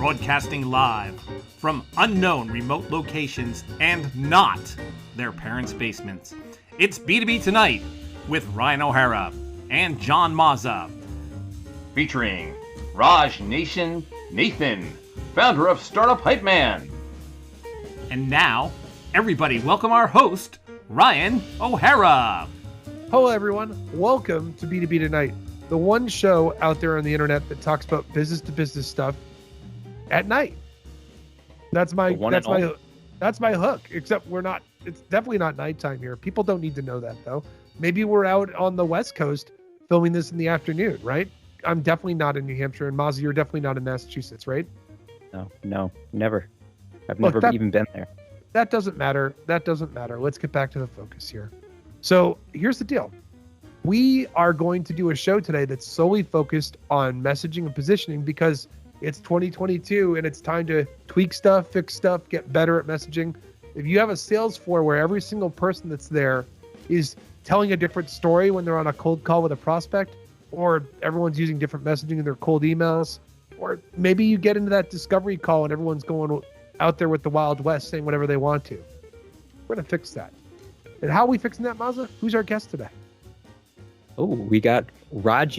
broadcasting live from unknown remote locations and not their parents' basements. It's B2B Tonight with Ryan O'Hara and John Mazza. Featuring Raj Nation Nathan, founder of Startup Hype Man. And now, everybody welcome our host, Ryan O'Hara. Hello, everyone. Welcome to B2B Tonight, the one show out there on the internet that talks about business-to-business stuff at night. That's my hook. Except we're not. It's definitely not nighttime here. People don't need to know that though. Maybe we're out on the West Coast filming this in the afternoon, right? I'm definitely not in New Hampshire, and Mozzie, you're definitely not in Massachusetts, right? No, never. I've never even been there. That doesn't matter. Let's get back to the focus here. So here's the deal. We are going to do a show today that's solely focused on messaging and positioning because it's 2022 and it's time to tweak stuff, fix stuff, get better at messaging. If you have a sales floor where every single person that's there is telling a different story when they're on a cold call with a prospect, or everyone's using different messaging in their cold emails, or maybe you get into that discovery call and everyone's going out there with the Wild West saying whatever they want to. We're going to fix that. And how are we fixing that, Mazza? Who's our guest today? Oh, we got Raj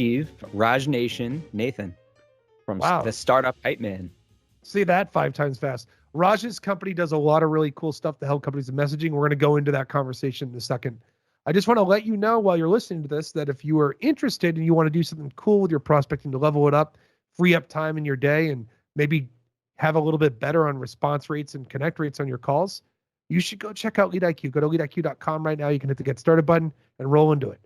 Nation Nathan from the Startup Hype Man. Say that 5 times fast. Raj's company does a lot of really cool stuff to help companies with messaging. We're going to go into that conversation in a second. I just want to let you know while you're listening to this that if you are interested and you want to do something cool with your prospecting to level it up, free up time in your day, and maybe have a little bit better on response rates and connect rates on your calls, you should go check out LeadIQ. Go to LeadIQ.com right now. You can hit the Get Started button and roll into it.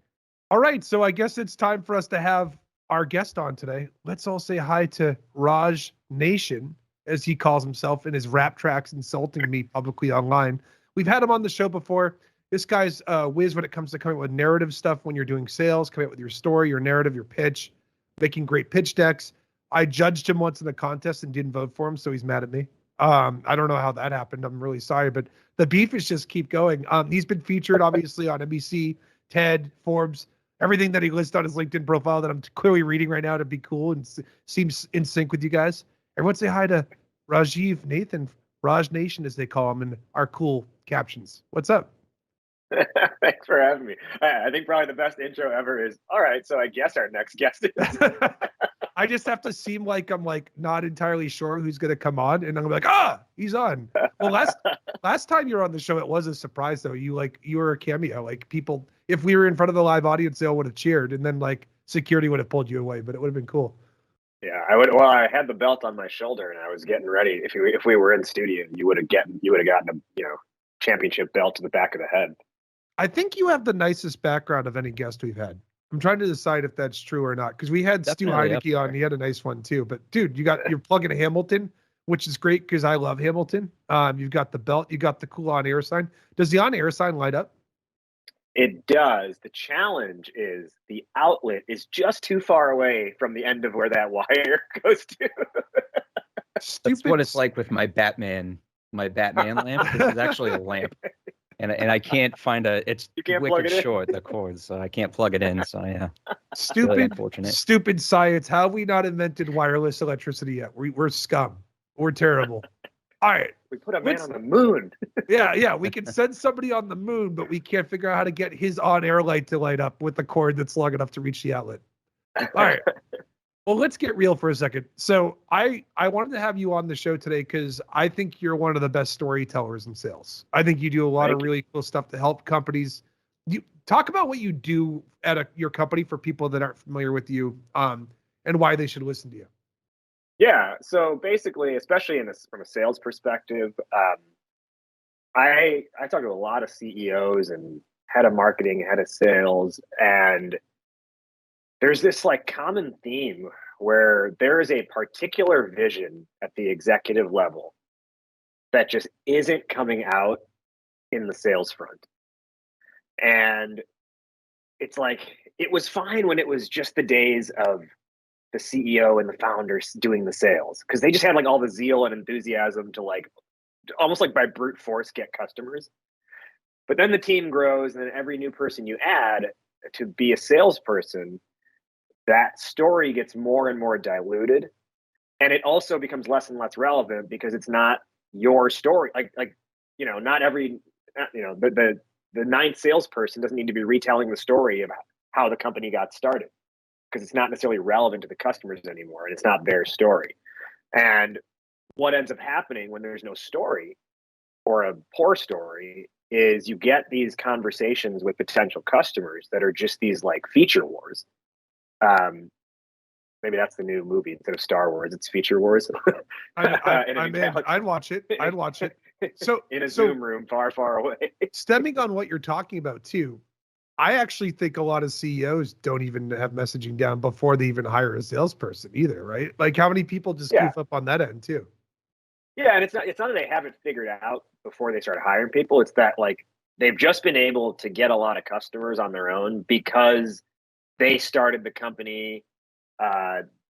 All right, so I guess it's time for us to have our guest on today. Let's all say hi to Raj Nation, as he calls himself in his rap tracks, insulting me publicly online. We've had him on the show before. This guy's whiz when it comes to coming up with narrative stuff when you're doing sales, coming up with your story, your narrative, your pitch, making great pitch decks. I judged him once in a contest and didn't vote for him, so he's mad at me. I don't know how that happened. I'm really sorry, but the beef is just keep going. He's been featured, obviously, on NBC, TED, Forbes, everything that he lists on his LinkedIn profile that I'm clearly reading right now to be cool and seems in sync with you guys. Everyone say hi to Rajiv Nathan, Raj Nation, as they call him in our cool captions. What's up? Thanks for having me. I think probably the best intro ever is, all right, so I guess our next guest is. I just have to seem like I'm not entirely sure who's going to come on, and I'm gonna be he's on. Well, last time you were on the show, it was a surprise though. You were a cameo. Like people, if we were in front of the live audience, they all would have cheered, and then security would have pulled you away, but it would have been cool. Yeah, I would. Well, I had the belt on my shoulder, and I was getting ready. If we were in studio, you would have gotten a championship belt to the back of the head. I think you have the nicest background of any guest we've had. I'm trying to decide if that's true or not, because we had Stu Heineke on. He had a nice one too. But dude, you're plugging a Hamilton, which is great because I love Hamilton. You've got the belt, you got the cool on-air sign. Does the on-air sign light up? It does. The challenge is the outlet is just too far away from the end of where that wire goes to. That's what it's like with my Batman lamp. This is actually a lamp. And I can't find it's wicked short, the cord, so I can't plug it in. So yeah, really unfortunate. Stupid science. How have we not invented wireless electricity yet? We're scum. We're terrible. All right. We put a man on the moon. Yeah. We can send somebody on the moon, but we can't figure out how to get his on-air light to light up with the cord that's long enough to reach the outlet. All right. Well, let's get real for a second. So I wanted to have you on the show today because I think you're one of the best storytellers in sales. I think you do a lot of really cool stuff to help companies. You talk about what you do at your company for people that aren't familiar with you, and why they should listen to you. Yeah. So basically, especially from a sales perspective, I talk to a lot of CEOs and head of marketing, head of sales, and there's this common theme where there is a particular vision at the executive level that just isn't coming out in the sales front. And it's it was fine when it was just the days of the CEO and the founders doing the sales, because they just had all the zeal and enthusiasm to almost by brute force get customers. But then the team grows, and then every new person you add to be a salesperson, that story gets more and more diluted. And it also becomes less and less relevant because it's not your story. Not every, the ninth salesperson doesn't need to be retelling the story of how the company got started, because it's not necessarily relevant to the customers anymore, and it's not their story. And what ends up happening when there's no story, or a poor story, is you get these conversations with potential customers that are just these like feature wars. Maybe that's the new movie. Instead of Star Wars, it's Feature Wars. I'm in. I'd watch it. So in a Zoom room far, far away. Stemming on what you're talking about too, I actually think a lot of CEOs don't even have messaging down before they even hire a salesperson either, right? Like, how many people just goof up on that end too? Yeah, and it's not that they haven't figured out before they start hiring people. It's that like they've just been able to get a lot of customers on their own because they started the company.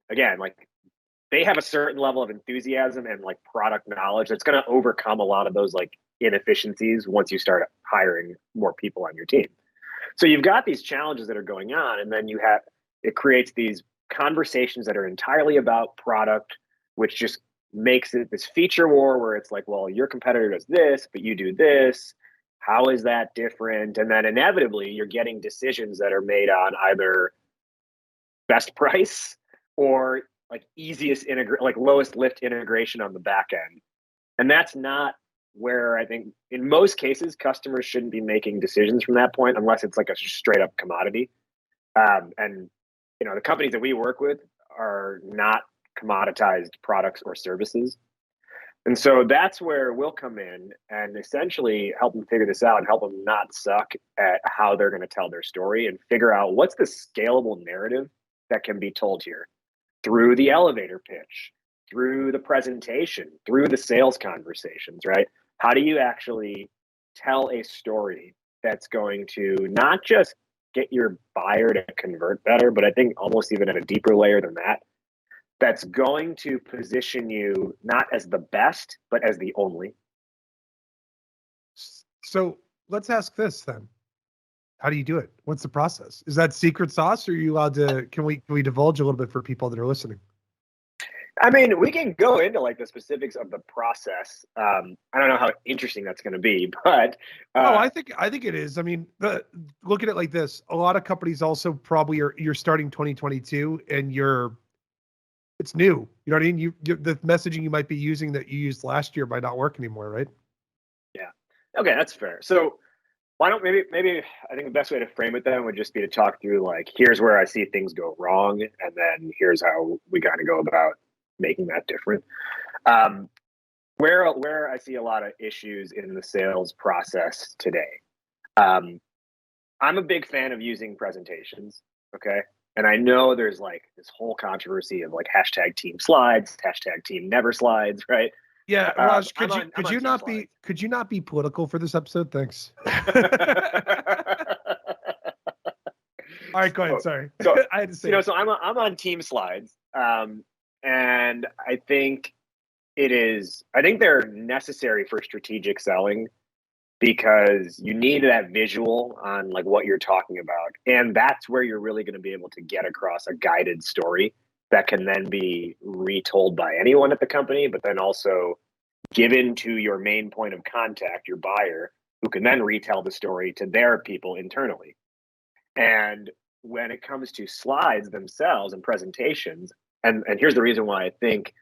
Again, like they have a certain level of enthusiasm and like product knowledge that's going to overcome a lot of those like inefficiencies once you start hiring more people on your team. So you've got these challenges that are going on, and then it creates these conversations that are entirely about product, which just makes it this feature war where it's like, well, your competitor does this, but you do this. How is that different? And then inevitably you're getting decisions that are made on either best price or like lowest lift integration on the back end. And that's not where I think in most cases customers shouldn't be making decisions from that point unless it's like a straight up commodity. And the companies that we work with are not commoditized products or services. And so that's where we'll come in and essentially help them figure this out and help them not suck at how they're going to tell their story, and figure out what's the scalable narrative that can be told here through the elevator pitch, through the presentation, through the sales conversations, right? How do you actually tell a story that's going to not just get your buyer to convert better, but I think almost even at a deeper layer than that, that's going to position you not as the best, but as the only. So let's ask this then. How do you do it? What's the process? Is that secret sauce, or are you allowed to, can we divulge a little bit for people that are listening? I mean, we can go into like the specifics of the process. I don't know how interesting that's going to be, but I think it is. I mean, look at it like this. A lot of companies also probably you're starting 2022 and it's new. You know what I mean? The messaging you might be using that you used last year might not work anymore, right? Yeah. Okay, that's fair. So why don't maybe I think the best way to frame it then would just be to talk through like, here's where I see things go wrong, and then here's how we kind of go about making that different. Where I see a lot of issues in the sales process today. I'm a big fan of using presentations. Okay. And I know there's like this whole controversy of like hashtag team slides, hashtag team never slides, right? Yeah, Raj, could you not be political for this episode? Thanks. All right, go ahead. Sorry. So, I had to say, so I'm on team slides. And I think they're necessary for strategic selling, because you need that visual on like what you're talking about. And that's where you're really going to be able to get across a guided story that can then be retold by anyone at the company, but then also given to your main point of contact, your buyer, who can then retell the story to their people internally. And when it comes to slides themselves and presentations, and here's the reason why I think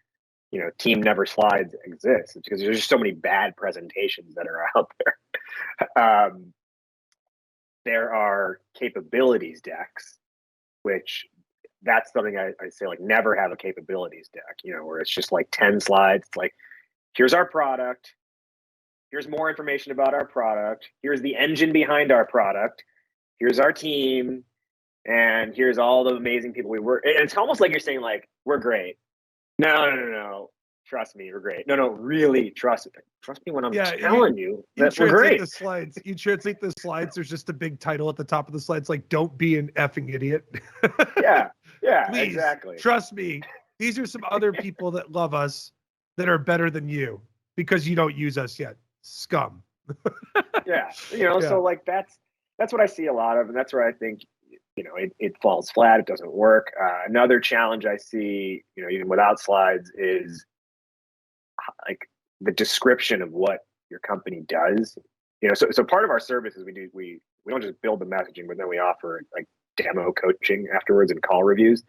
team never slides exists, because there's just so many bad presentations that are out there. There are capabilities decks, which that's something I say, like, never have a capabilities deck, where it's just like 10 slides. It's like, here's our product. Here's more information about our product. Here's the engine behind our product. Here's our team. And here's all the amazing people we work. And it's almost like you're saying, like, we're great. No. Trust me, we're great. No, really, trust me when I'm telling you that we're great. You translate the slides. There's just a big title at the top of the slides, like, don't be an effing idiot. Yeah, Please, exactly. Trust me. These are some other people that love us that are better than you because you don't use us yet. Scum. Yeah. So like that's what I see a lot of, and that's where I think it falls flat. It doesn't work. Another challenge I see, even without slides, is like the description of what your company does. So part of our service is we don't just build the messaging, but then we offer like demo coaching afterwards and call reviews.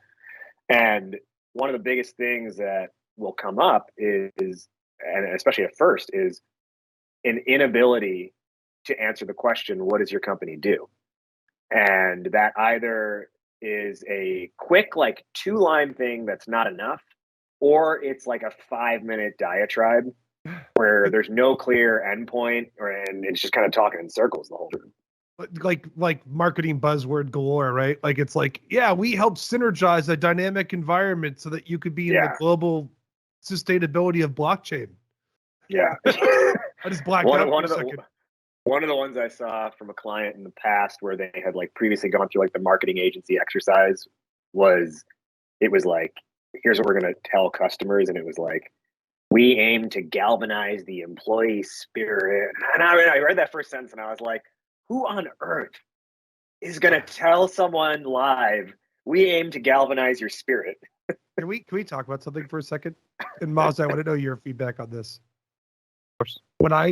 And one of the biggest things that will come up is, and especially at first, is an inability to answer the question, what does your company do? And that either is a quick, like 2-line thing that's not enough, or it's like a 5-minute diatribe where there's no clear endpoint, and it's just kind of talking in circles the whole time. Like marketing buzzword galore, right? Like it's like, yeah, we help synergize a dynamic environment so that you could be in the global sustainability of blockchain. Yeah. I just blacked out for a second. One of the ones I saw from a client in the past where they had like previously gone through like the marketing agency exercise was like, here's what we're going to tell customers. And it was like, we aim to galvanize the employee spirit. And I read that first sentence and I was like, who on earth is going to tell someone live, we aim to galvanize your spirit? Can we talk about something for a second? And Miles, I want to know your feedback on this. Of course. When I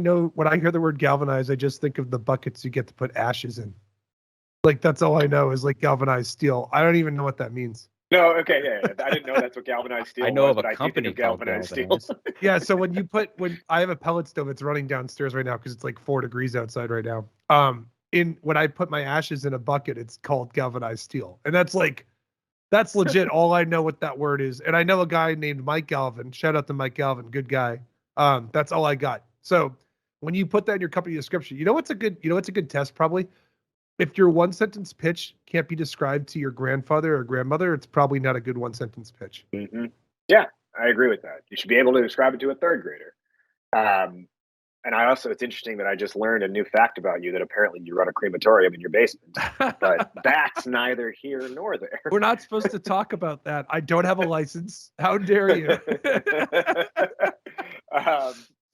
hear the word galvanize, I just think of the buckets you get to put ashes in. Like that's all I know is like galvanized steel. I don't even know what that means. No, okay, yeah. I didn't know that's what galvanized steel was. I know of but a company of galvanized steel. Yeah, so when I have a pellet stove, it's running downstairs right now because it's like 4 degrees outside right now. When I put my ashes in a bucket, it's called galvanized steel, and that's legit. All I know what that word is, and I know a guy named Mike Galvin. Shout out to Mike Galvin, good guy. That's all I got. So when you put that in your company description, what's a good test probably? If your 1-sentence pitch can't be described to your grandfather or grandmother, it's probably not a good 1-sentence pitch. Mm-hmm. Yeah, I agree with that. You should be able to describe it to a 3rd grader. And it's interesting that I just learned a new fact about you, that apparently you run a crematorium in your basement, but that's neither here nor there. We're not supposed to talk about that. I don't have a license. How dare you?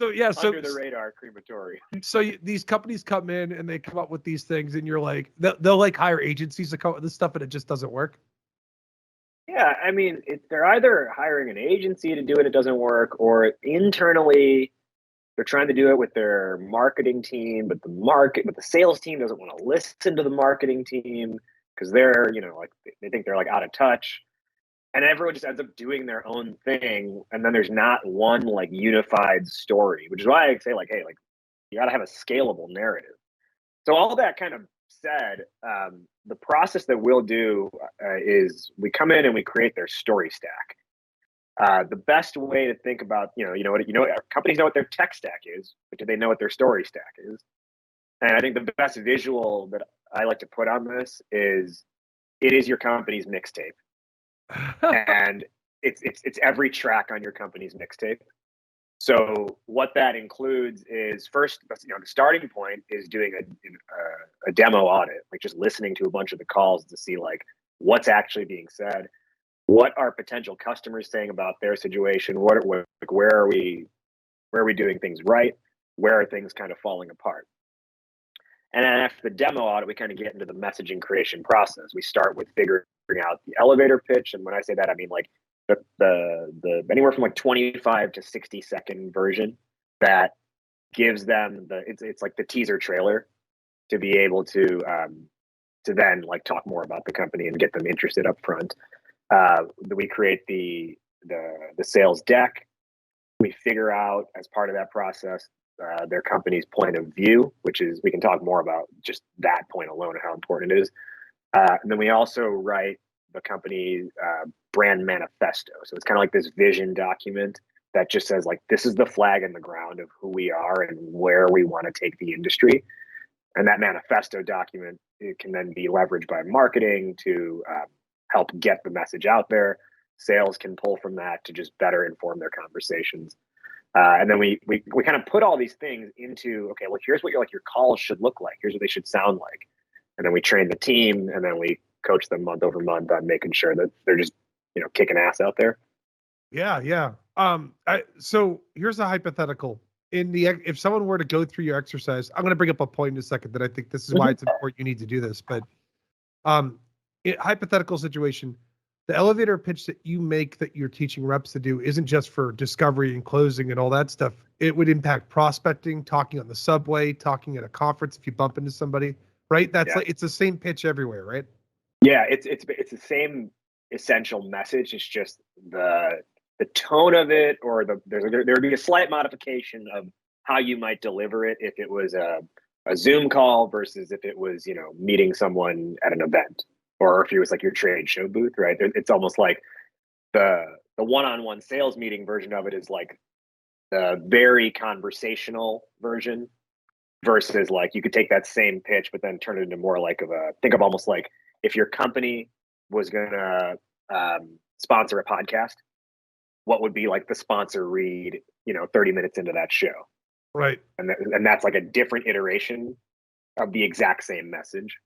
Under the radar crematorium. So these companies come in and they come up with these things, and you're like, they'll like hire agencies to come up with this stuff, and it just doesn't work. Yeah, I mean, they're either hiring an agency to do it doesn't work, or internally they're trying to do it with their marketing team, but the sales team doesn't want to listen to the marketing team because they're, like they think they're like out of touch. And everyone just ends up doing their own thing. And then there's not one like unified story, which is why I say like, hey, like you got to have a scalable narrative. So all that kind of said, the process that we'll do is we come in and we create their story stack. The best way to think about, companies know what their tech stack is, but do they know what their story stack is? And I think the best visual that I like to put on this is, it is your company's mixtape. And it's every track on your company's mixtape. So what that includes is, first, the starting point is doing a demo audit, like just listening to a bunch of the calls to see like what's actually being said, what are potential customers saying about their situation, where are we doing things right, where are things kind of falling apart. And then after the demo audit, we kind of get into the messaging creation process. We start with figuring out the elevator pitch. And when I say that, I mean like the anywhere from like 25 to 60 second version that gives them it's like the teaser trailer to be able to then like talk more about the company and get them interested up front. We create the sales deck. We figure out as part of that process their company's point of view, which is, we can talk more about just that point alone and how important it is. And then we also write the company's brand manifesto. So it's kind of like this vision document that just says like, this is the flag in the ground of who we are and where we want to take the industry. And that manifesto document, it can then be leveraged by marketing to help get the message out there. Sales can pull from that to just better inform their conversations. And then we kind of put all these things into, okay, well, here's what your calls should look like. Here's what they should sound like. And then we train the team, and then we coach them month over month on making sure that they're just, kicking ass out there. Yeah. So here's a hypothetical. If someone were to go through your exercise, I'm going to bring up a point in a second that I think this is why it's important you need to do this. But hypothetical situation, the elevator pitch that you make that you're teaching reps to do isn't just for discovery and closing and all that stuff. It would impact prospecting, talking on the subway, talking at a conference if you bump into somebody, right? That's like, it's the same pitch everywhere, right? Yeah, it's the same essential message. It's just the tone of it, or there would be a slight modification of how you might deliver it if it was a Zoom call versus if it was, meeting someone at an event, or if it was like your trade show booth, right? It's almost like the one-on-one sales meeting version of it is like the very conversational version, versus like you could take that same pitch but then turn it into more like think of almost like if your company was going to sponsor a podcast, what would be like the sponsor read, 30 minutes into that show. Right. And that's like a different iteration of the exact same message.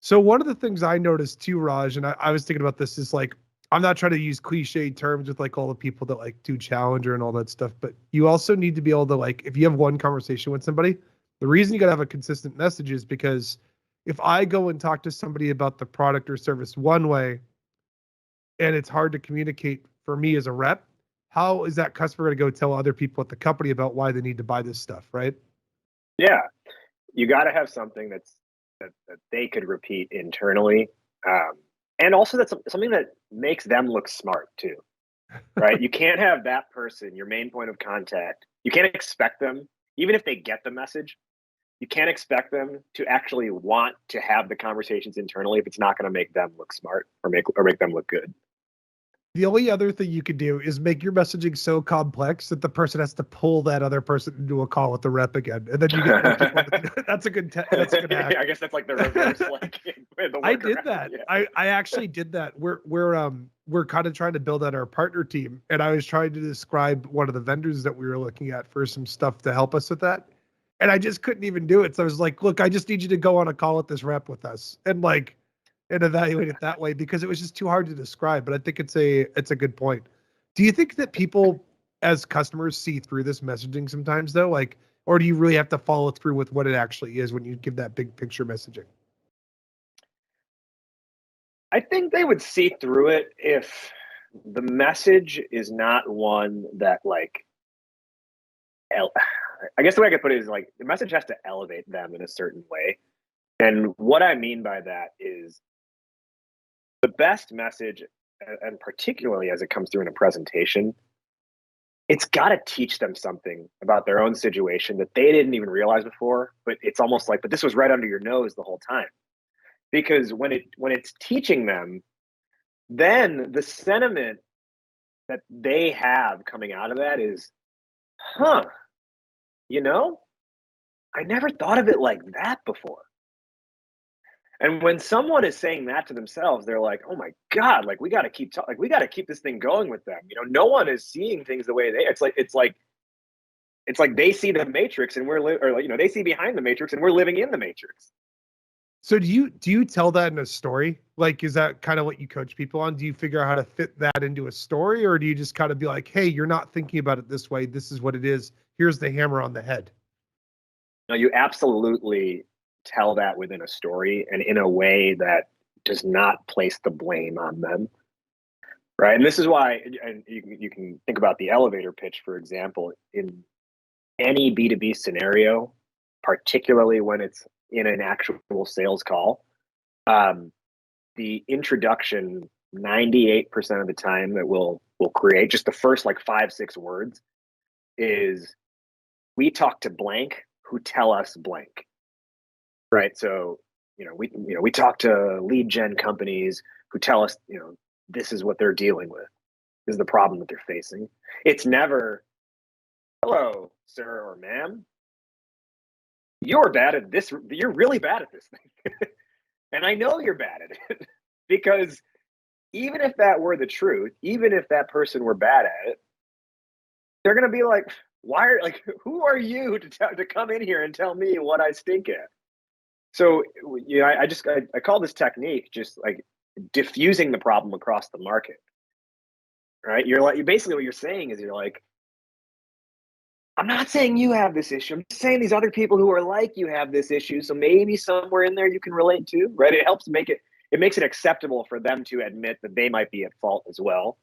So one of the things I noticed too, Raj, and I was thinking about this, is like, I'm not trying to use cliche terms with like all the people that like do Challenger and all that stuff, but you also need to be able to, like, if you have one conversation with somebody, the reason you got to have a consistent message is because if I go and talk to somebody about the product or service one way, and it's hard to communicate for me as a rep, how is that customer going to go tell other people at the company about why they need to buy this stuff, right? Yeah, you got to have something that they could repeat internally, and also that's something that makes them look smart too, right? You can't have that person, your main point of contact. You can't expect them, even if they get the message, you can't expect them to actually want to have the conversations internally if it's not going to make them look smart or make them look good. The only other thing you could do is make your messaging so complex that the person has to pull that other person into a call with the rep again, and then you get more people. That's a good hack. Yeah, I guess that's like the reverse. I did that. Yeah. I actually did that. We're kind of trying to build out our partner team, and I was trying to describe one of the vendors that we were looking at for some stuff to help us with that, and I just couldn't even do it. So I was like, "Look, I just need you to go on a call with this rep with us," and evaluate it that way, because it was just too hard to describe. But I think it's a good point. Do you think that people as customers see through this messaging sometimes though? Like, or do you really have to follow through with what it actually is when you give that big picture messaging? I think they would see through it if the message is not one that I guess the way I could put it is like the message has to elevate them in a certain way. And what I mean by that is the best message, and particularly as it comes through in a presentation, it's got to teach them something about their own situation that they didn't even realize before, but it's almost like, but this was right under your nose the whole time. Because when it's teaching them, then the sentiment that they have coming out of that is, I never thought of it like that before. And when someone is saying that to themselves, they're like, "Oh my God! Like we got to keep we got to keep this thing going with them." No one is seeing things the way they. It's like they see the Matrix and they see behind the Matrix and we're living in the Matrix. So do you tell that in a story? Like, is that kind of what you coach people on? Do you figure out how to fit that into a story, or do you just kind of be like, "Hey, you're not thinking about it this way. This is what it is. Here's the hammer on the head." No, you absolutely tell that within a story and in a way that does not place the blame on them, right? And this is why, and you can think about the elevator pitch, for example, in any B2B scenario, particularly when it's in an actual sales call, the introduction 98% of the time that we'll create, just the first 5-6 words, is we talk to blank who tell us blank. Right. So, we talk to lead gen companies who tell us, this is what they're dealing with. This is the problem that they're facing. It's never, "Hello, sir or ma'am. You're bad at this. You're really bad at this thing." And I know you're bad at it because even if that were the truth, even if that person were bad at it, they're going to be like, who are you to come in here and tell me what I stink at? So, I call this technique just like diffusing the problem across the market, right? Basically what you're saying is, you're like, "I'm not saying you have this issue. I'm just saying these other people who are like you have this issue. So maybe somewhere in there you can relate to," right? It helps make it, it makes it acceptable for them to admit that they might be at fault as well.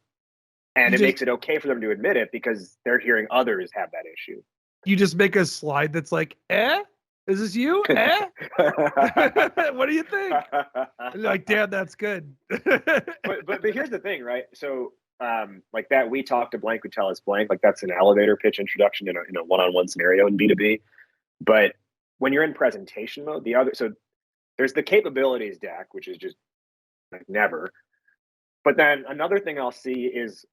And it makes it okay for them to admit it because they're hearing others have that issue. You just make a slide that's like, is this you? What do you think? Like, damn, that's good. but here's the thing, right? So like that, we talk to blank, we tell us blank, like that's an elevator pitch introduction in a one-on-one scenario in B2B. But when you're in presentation mode, so there's the capabilities deck, which is just like never. But then another thing I'll see is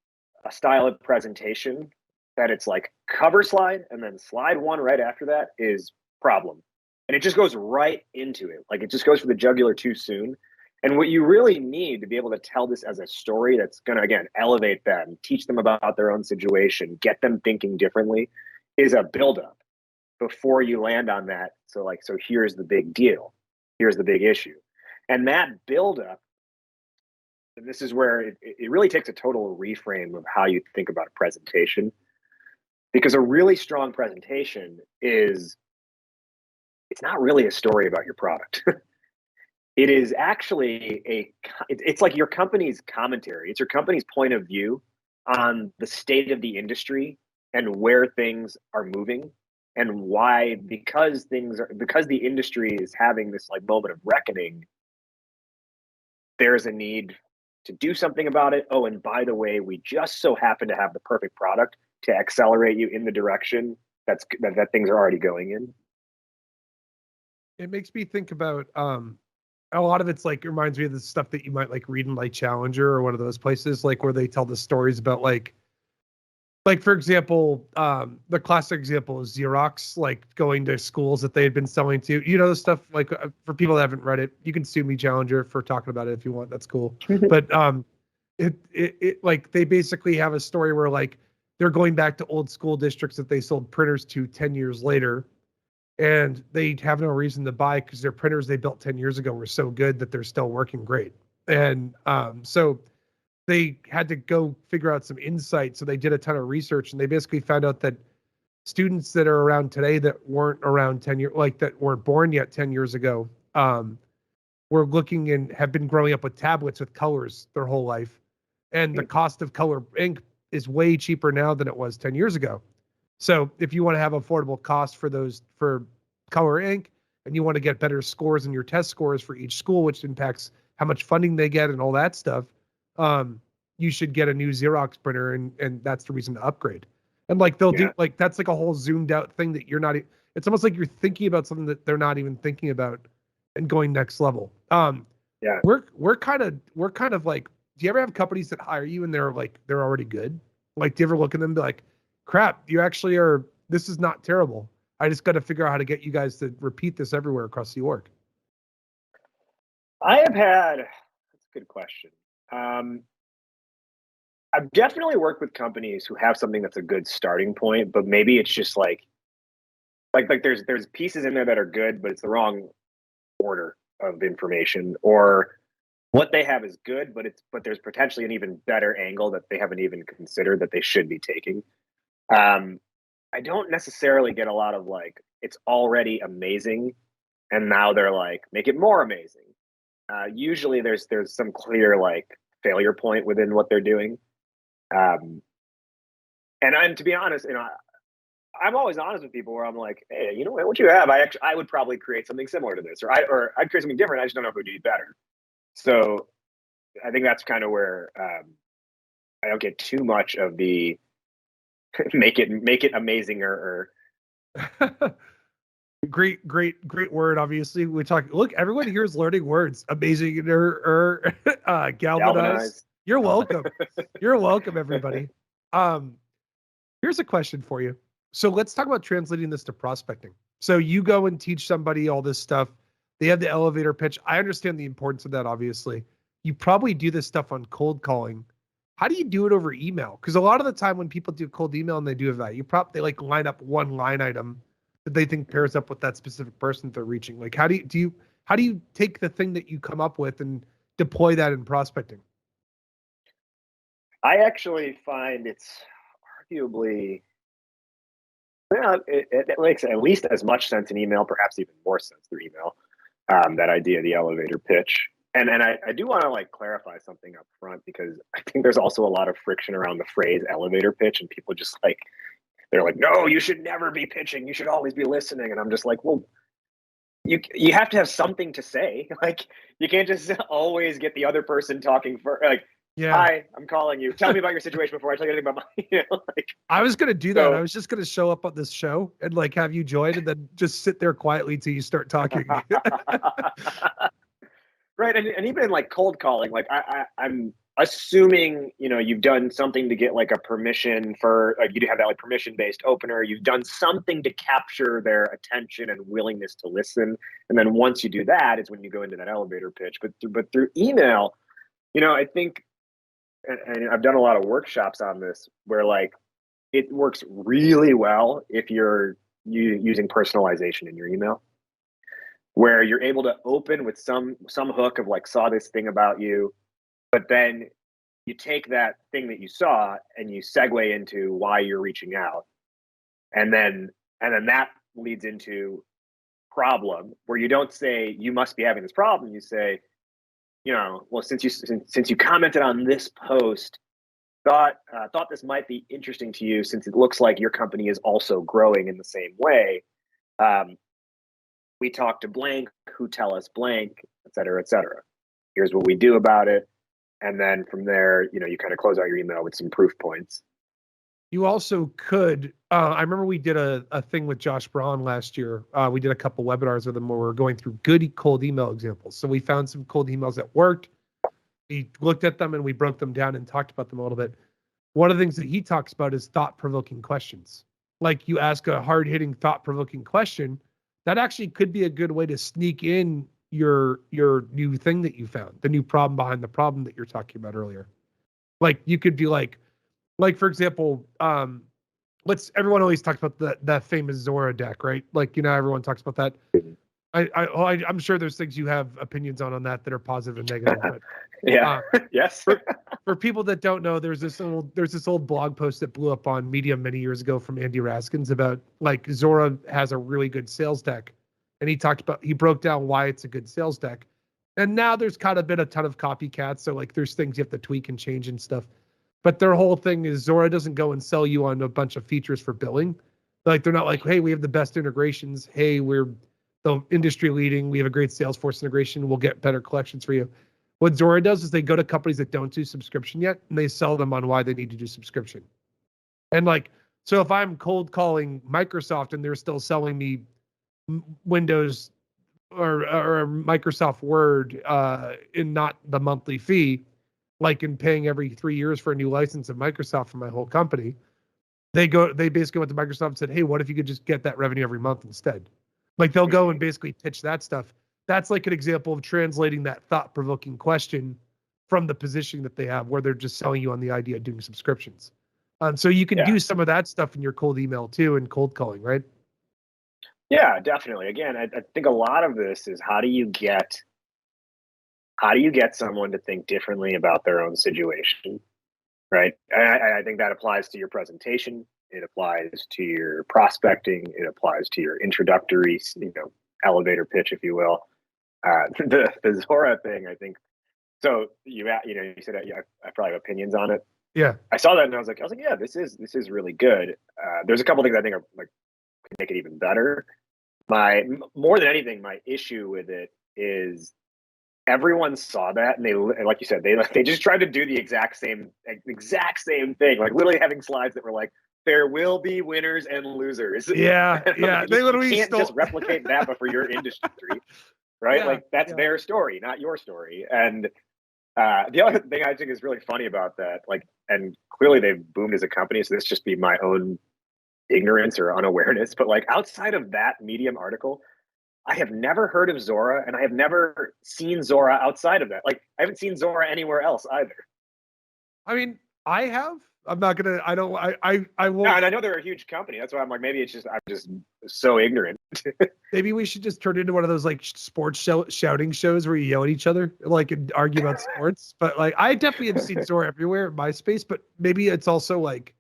a style of presentation that it's like cover slide, and then slide one right after that is problem. And it just goes right into it. Like it just goes for the jugular too soon. And what you really need to be able to tell this as a story that's going to, again, elevate them, teach them about their own situation, get them thinking differently, is a buildup before you land on that. So here's the big deal. Here's the big issue. And that buildup, and this is where it really takes a total reframe of how you think about a presentation. Because a really strong presentation it's not really a story about your product. It is actually it's like your company's commentary. It's your company's point of view on the state of the industry and where things are moving and why, because the industry is having this like moment of reckoning, there's a need to do something about it. Oh, and by the way, we just so happen to have the perfect product to accelerate you in the direction that things are already going in. It makes me think about a lot of it's like, it reminds me of the stuff that you might like read in like Challenger or one of those places, like where they tell the stories about like for example, the classic example is Xerox, like going to schools that they had been selling to, the stuff like for people that haven't read it, you can sue me, Challenger, for talking about it if you want. That's cool. But it like they basically have a story where like they're going back to old school districts that they sold printers to 10 years later. And they have no reason to buy because their printers they built 10 years ago were so good that they're still working great. And so they had to go figure out some insight. So they did a ton of research, and they basically found out that students that are around today that weren't around 10 years, like that weren't born yet 10 years ago, were looking and have been growing up with tablets with colors their whole life. And the cost of color ink is way cheaper now than it was 10 years ago. So if you want to have affordable costs for color ink, and you want to get better scores in your test scores for each school, which impacts how much funding they get and all that stuff, you should get a new Xerox printer, and that's the reason to upgrade. And like they'll do like that's like a whole zoomed out thing that you're not. It's almost like you're thinking about something that they're not even thinking about, and going next level. We're kind of like. Do you ever have companies that hire you and they're already good? Like, do you ever look at them and be like, crap, you actually are, this is not terrible. I just got to figure out how to get you guys to repeat this everywhere across the org. That's a good question. I've definitely worked with companies who have something that's a good starting point, but maybe it's just like there's pieces in there that are good, but it's the wrong order of information, or what they have is good, but there's potentially an even better angle that they haven't even considered that they should be taking. I don't necessarily get a lot of like, it's already amazing, and now they're like, make it more amazing. Usually there's some clear like failure point within what they're doing. And to be honest, I'm always honest with people where I'm like, hey, you know what you have? I would probably create something similar to this, or I'd create something different. I just don't know if it would do better. So I think that's kind of where I don't get too much of the make it amazing or Great word. Obviously, we talk. Look, everyone here is learning words. Amazing or galvanize. You're welcome. You're welcome, everybody. Here's a question for you. So let's talk about translating this to prospecting. So you go and teach somebody all this stuff. They have the elevator pitch. I understand the importance of that, obviously. You probably do this stuff on cold calling. How do you do it over email? Because a lot of the time when people do cold email and they do that, they like line up one line item that they think pairs up with that specific person they're reaching. Like, how do you take the thing that you come up with and deploy that in prospecting? I actually find it's arguably, it makes at least as much sense in email, perhaps even more sense through email. That idea of the elevator pitch. And I do want to like clarify something up front, because I think there's also a lot of friction around the phrase elevator pitch, and people just like, they're like, no, you should never be pitching. You should always be listening. And I'm just like, well, you have to have something to say. Like, you can't just always get the other person talking first. Like, Yeah. Hi, I'm calling you. Tell me about your situation before I tell you anything about my, like. I was gonna do that. I was just gonna show up on this show and like have you join, and then just sit there quietly till you start talking. Right, and even in like cold calling, like I'm assuming, you know, you've done something to get like a permission for, like, you have that like permission based opener. You've done something to capture their attention and willingness to listen, and then once you do that, it's when you go into that elevator pitch. But through email, you know, I think, and I've done a lot of workshops on this, where like it works really well if you're using personalization in your email, where you're able to open with some hook of like, saw this thing about you, but then you take that thing that you saw and you segue into why you're reaching out, and then that leads into problem, where you don't say you must be having this problem. You say, you know, well, since you commented on this post, thought this might be interesting to you, since it looks like your company is also growing in the same way. We talked to blank, who tell us blank, et cetera, et cetera. Here's what we do about it. And then from there, you know, you kind of close out your email with some proof points. You also could, I remember we did a thing with Josh Braun last year. We did a couple webinars with him where we were going through good cold email examples. So we found some cold emails that worked. We looked at them and we broke them down and talked about them a little bit. One of the things that he talks about is thought-provoking questions. Like, you ask a hard-hitting, thought-provoking question, that actually could be a good way to sneak in your new thing that you found, the new problem behind the problem that you're talking about earlier. Like, you could be like for example, everyone always talks about that famous Zora deck, right? Like, you know, everyone talks about that. I'm sure there's things you have opinions on that are positive and negative. But, yeah. Yes. For people that don't know, there's this old blog post that blew up on Medium many years ago from Andy Raskins about like Zora has a really good sales deck, and he broke down why it's a good sales deck. And now there's kind of been a ton of copycats, so like there's things you have to tweak and change and stuff. But their whole thing is Zora doesn't go and sell you on a bunch of features for billing. Like, they're not like, hey, we have the best integrations. Hey, we're the industry leading. We have a great Salesforce integration. We'll get better collections for you. What Zora does is they go to companies that don't do subscription yet, and they sell them on why they need to do subscription. And like, so if I'm cold calling Microsoft and they're still selling me Windows or Microsoft Word in not the monthly fee, like in paying every 3 years for a new license of Microsoft for my whole company, they basically went to Microsoft and said, hey, what if you could just get that revenue every month instead? Like, they'll go and basically pitch that stuff. That's like an example of translating that thought-provoking question from the positioning that they have, where they're just selling you on the idea of doing subscriptions. So you can do some of that stuff in your cold email too, and cold calling, right? Yeah, definitely. Again, I think a lot of this is how do you get someone to think differently about their own situation, right? I think that applies to your presentation. It applies to your prospecting. It applies to your introductory, you know, elevator pitch, if you will. The Zora thing, I think. So you said I probably have opinions on it. Yeah, I saw that and I was like, yeah, this is really good. There's a couple things I think are like can make it even better. More than anything, my issue with it is everyone saw that and like you said, they just tried to do the exact same thing, like literally having slides that were like, there will be winners and losers. Yeah. They literally can't just replicate that, but for your industry, right? Yeah, like that's their story, not your story. And the other thing I think is really funny about that, like, and clearly they've boomed as a company, so this just be my own ignorance or unawareness, but like outside of that Medium article, I have never heard of Zora, and I have never seen Zora outside of that. Like, I haven't seen Zora anywhere else either. I mean, I have. I'm not gonna. I don't. I won't. No, and I know they're a huge company. That's why I'm like, maybe I'm just so ignorant. Maybe we should just turn into one of those like sports shouting shows where you yell at each other, like, and argue about sports. But like, I definitely have seen Zora everywhere in my space. But maybe it's also like,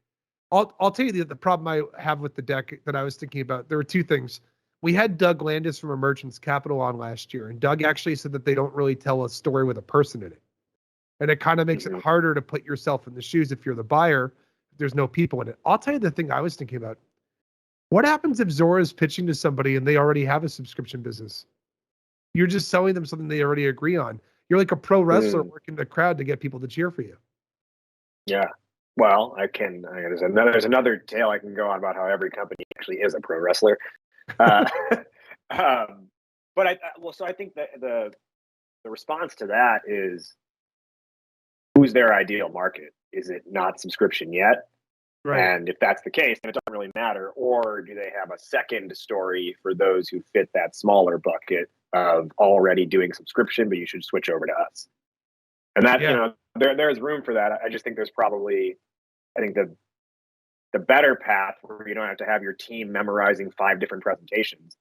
I'll tell you the problem I have with the deck that I was thinking about. There were two things. We had Doug Landis from Emergence Capital on last year, and Doug actually said that they don't really tell a story with a person in it. And it kind of makes it harder to put yourself in the shoes if you're the buyer, if there's no people in it. I'll tell you the thing I was thinking about. What happens if Zora is pitching to somebody and they already have a subscription business? You're just selling them something they already agree on. You're like a pro wrestler working the crowd to get people to cheer for you. Yeah. Well, there's another tale I can go on about how every company actually is a pro wrestler. But I think that the response to that is, who's their ideal market? Is it not subscription yet? Right. And if that's the case, then it doesn't really matter. Or do they have a second story for those who fit that smaller bucket of already doing subscription, but you should switch over to us? And that, there's room for that. I just think there's probably, the better path where you don't have to have your team memorizing 5 different presentations,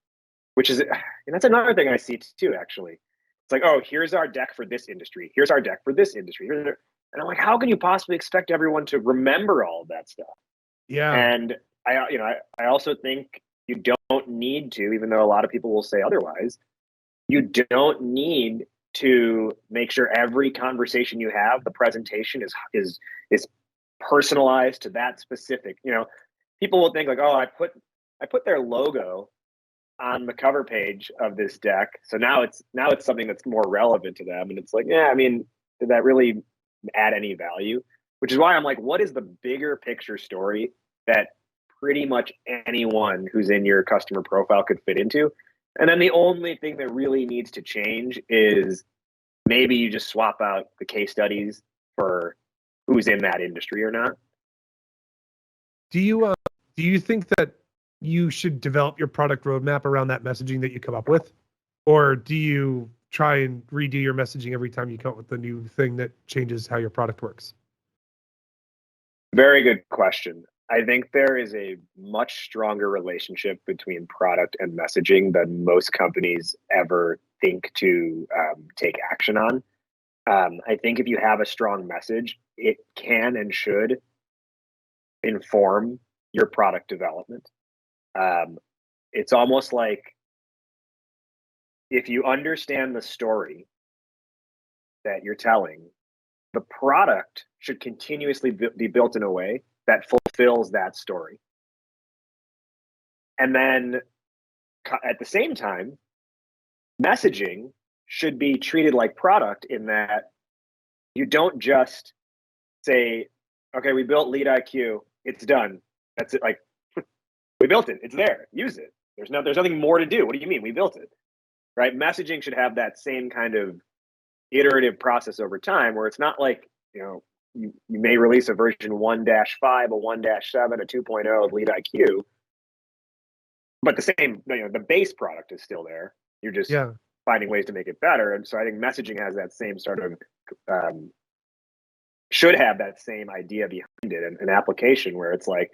which is, and that's another thing I see too, actually. It's like, oh, here's our deck for this industry. Here's our deck for this industry. And I'm like, how can you possibly expect everyone to remember all of that stuff? Yeah. And I also think you don't need to, even though a lot of people will say otherwise, you don't need to make sure every conversation you have, the presentation is personalized to that specific. People will think like, oh, I put their logo on the cover page of this deck, so now it's something that's more relevant to them. And it's like, yeah, I mean, did that really add any value? Which is why I'm like, what is the bigger picture story that pretty much anyone who's in your customer profile could fit into? And then the only thing that really needs to change is maybe you just swap out the case studies for who's in that industry or not. Do you think that you should develop your product roadmap around that messaging that you come up with? Or do you try and redo your messaging every time you come up with a new thing that changes how your product works? Very good question. I think there is a much stronger relationship between product and messaging than most companies ever think to take action on. I think if you have a strong message, it can and should inform your product development. It's almost like if you understand the story that you're telling, the product should continuously be built in a way that fulfills that story. And then at the same time, messaging should be treated like product in that you don't just say, okay, we built LeadIQ, it's done. That's it. Like, we built it, it's there, use it. There's nothing more to do. What do you mean? We built it, right? Messaging should have that same kind of iterative process over time, where it's not like, you may release a version 1-5, a 1-7, a 2.0 of LeadIQ, but the same, the base product is still there. You're just finding ways to make it better. And so I think messaging has that same sort of, should have that same idea behind it, an application where it's like,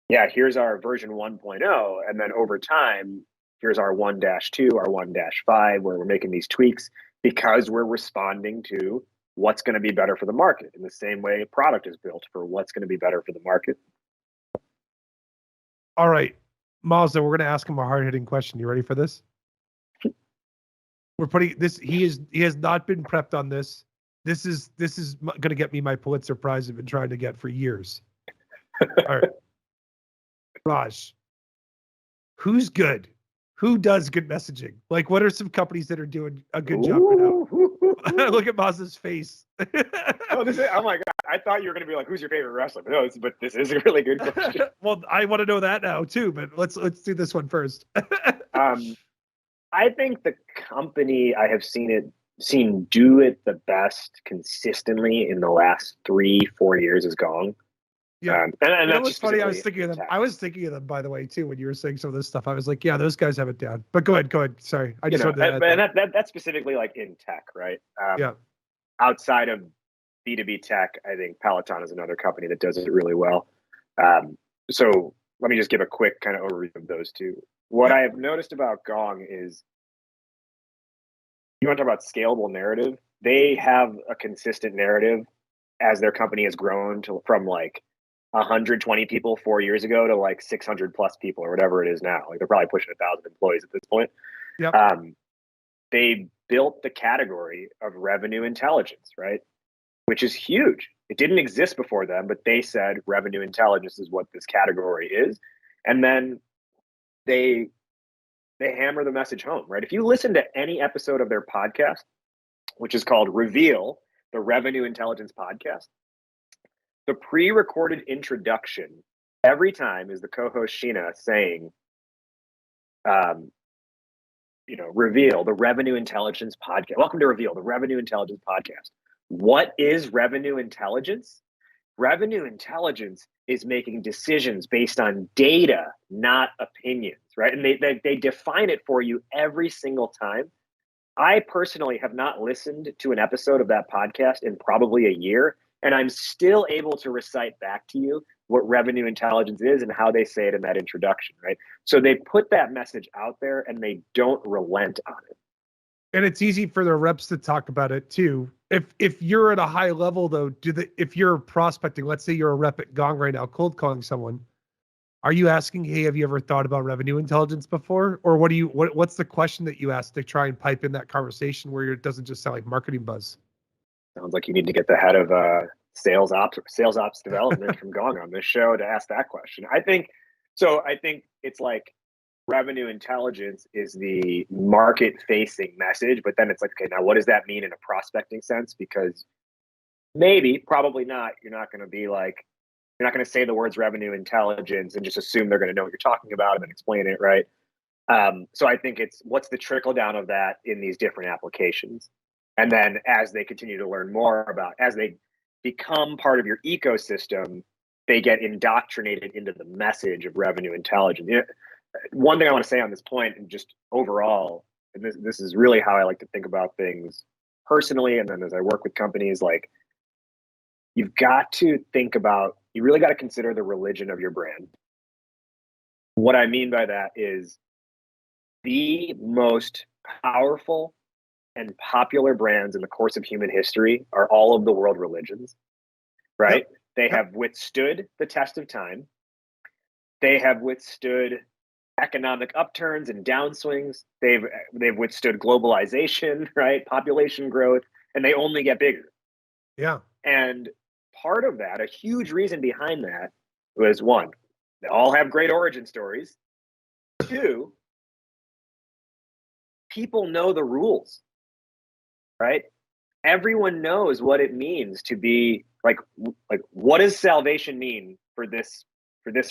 yeah, here's our version 1.0, and then over time, here's our 1-2, our 1-5, where we're making these tweaks because we're responding to what's going to be better for the market, in the same way a product is built for what's going to be better for the market. All right, Mazda, we're going to ask him a hard-hitting question. You ready for this? We're putting this. He has not been prepped on this. This is going to get me my Pulitzer Prize I've been trying to get for years. All right, Raj, who's good? Who does good messaging? Like, what are some companies that are doing a good job right now? Look at Mazda's face. Oh my God. I thought you were going to be like, who's your favorite wrestler? But this is a really good question. Well, I want to know that now too, but let's do this one first. I think the company I have seen do it the best consistently in the last 3-4 years is Gong. Yeah, and that's what's funny. I was thinking of them, by the way, too, when you were saying some of this stuff. I was like, yeah, those guys have it down. But go ahead. Sorry, I just wanted to add that. That's specifically like in tech, right? Yeah. Outside of B2B tech, I think Peloton is another company that does it really well. So let me just give a quick kind of overview of those two. What I have noticed about Gong is, you want to talk about scalable narrative? They have a consistent narrative as their company has grown from like 120 people 4 years ago to like 600 plus people or whatever it is now. Like they're probably pushing 1,000 employees at this point. Yep. They built the category of revenue intelligence, right? Which is huge. It didn't exist before them, but they said revenue intelligence is what this category is. And then they hammer the message home, right? If you listen to any episode of their podcast, which is called Reveal, the Revenue Intelligence Podcast, the pre-recorded introduction every time is the co-host Sheena saying, Reveal, the Revenue Intelligence Podcast. Welcome to Reveal, the Revenue Intelligence Podcast. What is revenue intelligence? Revenue intelligence is making decisions based on data, not opinions, right? And they define it for you every single time. I personally have not listened to an episode of that podcast in probably a year, and I'm still able to recite back to you what revenue intelligence is and how they say it in that introduction, right? So they put that message out there and they don't relent on it. And it's easy for the reps to talk about it too. If you're at a high level though, if you're prospecting, let's say you're a rep at Gong right now, cold calling someone, are you asking, hey, have you ever thought about revenue intelligence before? Or what's the question that you ask to try and pipe in that conversation where it doesn't just sound like marketing buzz? Sounds like you need to get the head of sales ops development from Gong on this show to ask that question. I think it's like revenue intelligence is the market facing message, but then it's like, okay, now what does that mean in a prospecting sense? Because probably not, you're not going to say the words revenue intelligence and just assume they're going to know what you're talking about and then explain it, right? So I think it's what's the trickle down of that in these different applications. And then as they continue to learn more as they become part of your ecosystem, they get indoctrinated into the message of revenue intelligence. One thing I want to say on this point, and just overall, and this is really how I like to think about things personally, and then as I work with companies, like you really got to consider the religion of your brand. What I mean by that is the most powerful and popular brands in the course of human history are all of the world religions, right? Yep. They have withstood the test of time. They have withstood economic upturns and downswings. They've withstood globalization, right? Population growth, and they only get bigger. Yeah. And part of that, a huge reason behind that was one, they all have great origin stories. Two, people know the rules, right? Everyone knows what it means to be like what does salvation mean for this